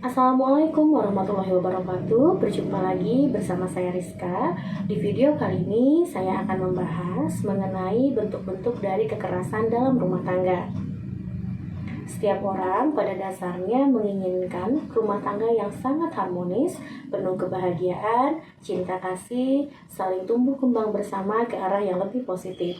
Assalamualaikum warahmatullahi wabarakatuh. Berjumpa lagi bersama saya Rizka. Di video kali ini saya akan membahas mengenai bentuk-bentuk dari kekerasan dalam rumah tangga. Setiap orang pada dasarnya menginginkan rumah tangga yang sangat harmonis, penuh kebahagiaan, cinta kasih, saling tumbuh kembang bersama ke arah yang lebih positif.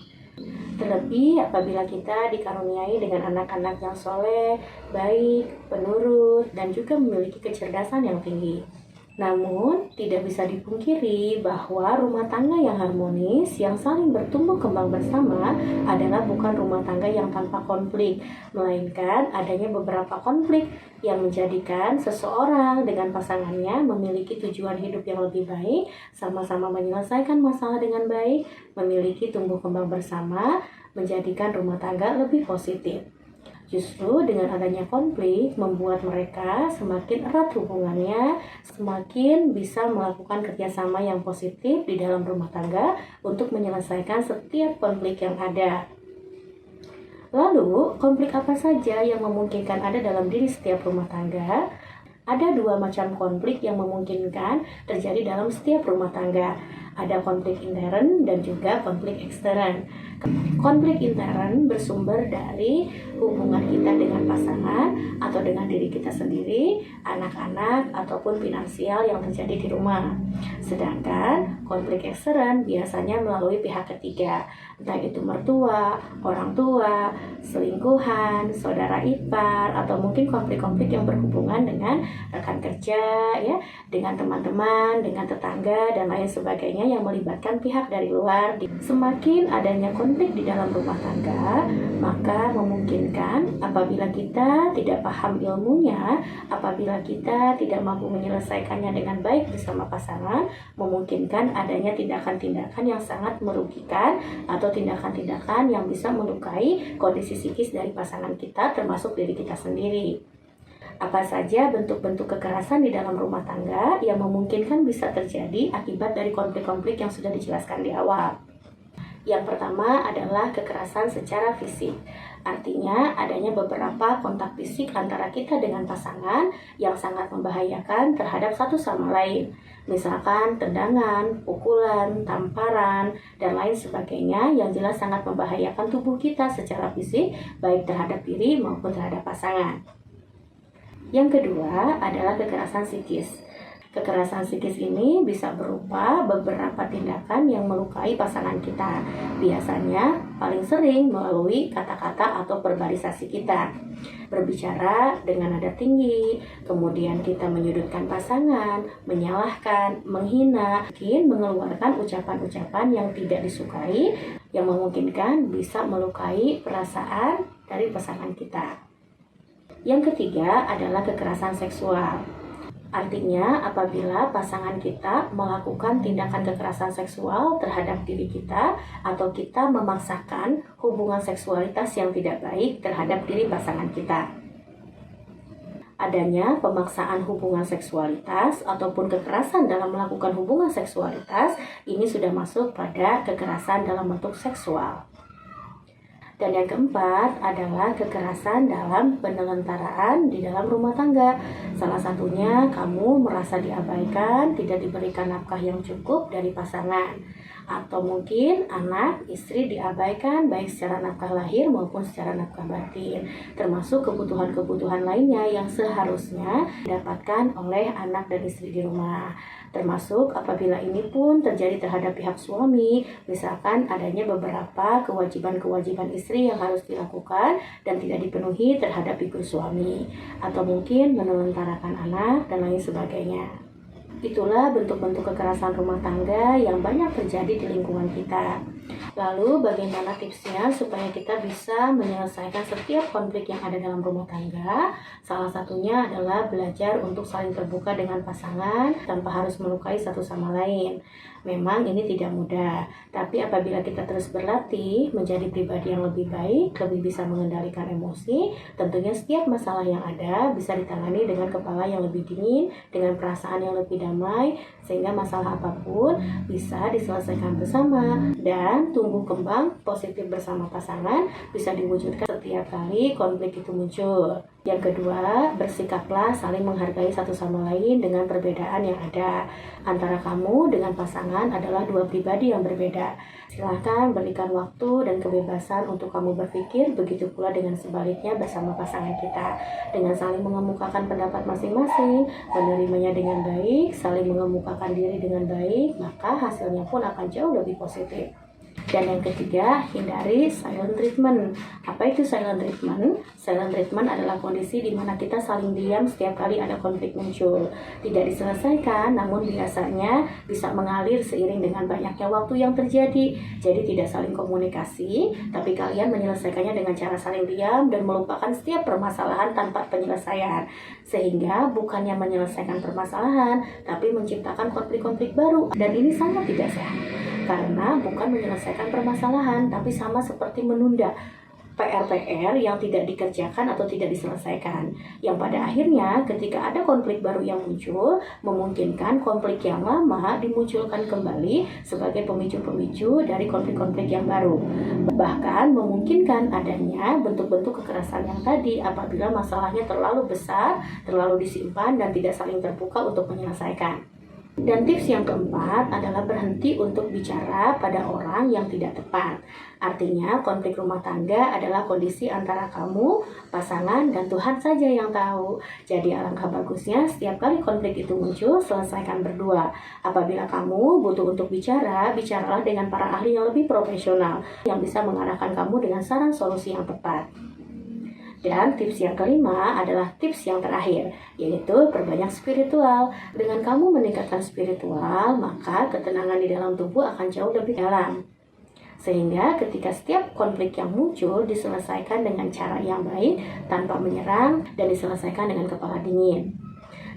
Terlebih apabila kita dikaruniai dengan anak-anak yang soleh, baik, penurut, dan juga memiliki kecerdasan yang tinggi. Namun, tidak bisa dipungkiri bahwa rumah tangga yang harmonis, yang saling bertumbuh kembang bersama adalah bukan rumah tangga yang tanpa konflik, melainkan adanya beberapa konflik yang menjadikan seseorang dengan pasangannya memiliki tujuan hidup yang lebih baik, sama-sama menyelesaikan masalah dengan baik, memiliki tumbuh kembang bersama, menjadikan rumah tangga lebih positif. Justru dengan adanya konflik membuat mereka semakin erat hubungannya, semakin bisa melakukan kerjasama yang positif di dalam rumah tangga untuk menyelesaikan setiap konflik yang ada. Lalu, konflik apa saja yang memungkinkan ada dalam diri setiap rumah tangga? Ada dua macam konflik yang memungkinkan terjadi dalam setiap rumah tangga. Ada konflik intern dan juga konflik ekstern. Konflik intern bersumber dari hubungan kita dengan pasangan atau dengan diri kita sendiri, anak-anak, ataupun finansial yang terjadi di rumah. Sedangkan konflik ekstern biasanya melalui pihak ketiga, entah itu mertua, orang tua, selingkuhan, saudara ipar, atau mungkin konflik-konflik yang berhubungan dengan rekan kerja, ya, dengan teman-teman, dengan tetangga, dan lain sebagainya yang melibatkan pihak dari luar. Semakin adanya konflik di dalam rumah tangga, maka memungkinkan apabila kita tidak paham ilmunya, apabila kita tidak mampu menyelesaikannya dengan baik bersama pasangan, memungkinkan adanya tindakan-tindakan yang sangat merugikan atau tindakan-tindakan yang bisa melukai kondisi psikis dari pasangan kita, termasuk diri kita sendiri. Apa saja bentuk-bentuk kekerasan di dalam rumah tangga yang memungkinkan bisa terjadi akibat dari konflik-konflik yang sudah dijelaskan di awal? Yang pertama adalah kekerasan secara fisik. Artinya adanya beberapa kontak fisik antara kita dengan pasangan yang sangat membahayakan terhadap satu sama lain. Misalkan tendangan, pukulan, tamparan, dan lain sebagainya yang jelas sangat membahayakan tubuh kita secara fisik, baik terhadap diri maupun terhadap pasangan. Yang kedua adalah kekerasan psikis. Kekerasan psikis ini bisa berupa beberapa tindakan yang melukai pasangan kita. Biasanya paling sering melalui kata-kata atau verbalisasi kita. Berbicara dengan nada tinggi, kemudian kita menyudutkan pasangan, menyalahkan, menghina, mungkin mengeluarkan ucapan-ucapan yang tidak disukai, yang memungkinkan bisa melukai perasaan dari pasangan kita. Yang ketiga adalah kekerasan seksual. Artinya apabila pasangan kita melakukan tindakan kekerasan seksual terhadap diri kita atau kita memaksakan hubungan seksualitas yang tidak baik terhadap diri pasangan kita. Adanya pemaksaan hubungan seksualitas ataupun kekerasan dalam melakukan hubungan seksualitas ini sudah masuk pada kekerasan dalam bentuk seksual. Dan yang keempat adalah kekerasan dalam penelantaraan di dalam rumah tangga. Salah satunya kamu merasa diabaikan, tidak diberikan nafkah yang cukup dari pasangan. Atau mungkin anak, istri diabaikan baik secara nafkah lahir maupun secara nafkah batin. Termasuk kebutuhan-kebutuhan lainnya yang seharusnya didapatkan oleh anak dan istri di rumah. Termasuk apabila ini pun terjadi terhadap pihak suami, misalkan adanya beberapa kewajiban-kewajiban istri yang harus dilakukan dan tidak dipenuhi terhadap figur suami, atau mungkin menelentarakan anak dan lain sebagainya. Itulah bentuk-bentuk kekerasan rumah tangga yang banyak terjadi di lingkungan kita. Lalu bagaimana tipsnya supaya kita bisa menyelesaikan setiap konflik yang ada dalam rumah tangga? Salah satunya adalah belajar untuk saling terbuka dengan pasangan tanpa harus melukai satu sama lain. Memang ini tidak mudah, tapi apabila kita terus berlatih menjadi pribadi yang lebih baik, lebih bisa mengendalikan emosi, tentunya setiap masalah yang ada bisa ditangani dengan kepala yang lebih dingin, dengan perasaan yang lebih damai, sehingga masalah apapun bisa diselesaikan bersama dan tumbuh kembang positif bersama pasangan bisa diwujudkan setiap kali konflik itu muncul. Yang kedua, bersikaplah saling menghargai satu sama lain dengan perbedaan yang ada. Antara kamu dengan pasangan adalah dua pribadi yang berbeda. Silahkan berikan waktu dan kebebasan untuk kamu berpikir, begitu pula dengan sebaliknya bersama pasangan kita. Dengan saling mengemukakan pendapat masing-masing, menerimanya dengan baik, saling mengemukakan diri dengan baik, maka hasilnya pun akan jauh lebih positif. Dan yang ketiga, hindari silent treatment. Apa itu silent treatment? Silent treatment adalah kondisi di mana kita saling diam setiap kali ada konflik muncul. Tidak diselesaikan, namun biasanya bisa mengalir seiring dengan banyaknya waktu yang terjadi. Jadi tidak saling komunikasi, tapi kalian menyelesaikannya dengan cara saling diam dan melupakan setiap permasalahan tanpa penyelesaian. Sehingga bukannya menyelesaikan permasalahan, tapi menciptakan konflik-konflik baru. Dan ini sangat tidak sehat. Karena bukan menyelesaikan permasalahan, tapi sama seperti menunda PR-PR yang tidak dikerjakan atau tidak diselesaikan. Yang pada akhirnya ketika ada konflik baru yang muncul, memungkinkan konflik yang lama dimunculkan kembali sebagai pemicu-pemicu dari konflik-konflik yang baru. Bahkan memungkinkan adanya bentuk-bentuk kekerasan yang tadi apabila masalahnya terlalu besar, terlalu disimpan, dan tidak saling terbuka untuk menyelesaikan. Dan tips yang keempat adalah berhenti untuk bicara pada orang yang tidak tepat. Artinya konflik rumah tangga adalah kondisi antara kamu, pasangan, dan Tuhan saja yang tahu. Jadi alangkah bagusnya setiap kali konflik itu muncul, selesaikan berdua. Apabila kamu butuh untuk bicara, bicaralah dengan para ahli yang lebih profesional yang bisa mengarahkan kamu dengan saran solusi yang tepat. Dan tips yang kelima adalah tips yang terakhir, yaitu perbanyak spiritual. Dengan kamu meningkatkan spiritual, maka ketenangan di dalam tubuh akan jauh lebih dalam. Sehingga ketika setiap konflik yang muncul diselesaikan dengan cara yang baik, tanpa menyerang, dan diselesaikan dengan kepala dingin.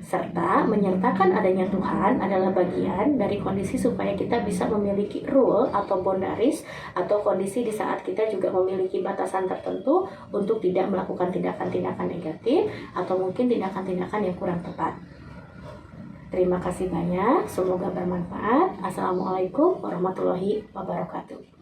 Serta menyertakan adanya Tuhan adalah bagian dari kondisi supaya kita bisa memiliki rule atau boundaries atau kondisi di saat kita juga memiliki batasan tertentu untuk tidak melakukan tindakan-tindakan negatif atau mungkin tindakan-tindakan yang kurang tepat. Terima kasih banyak, semoga bermanfaat. Assalamualaikum warahmatullahi wabarakatuh.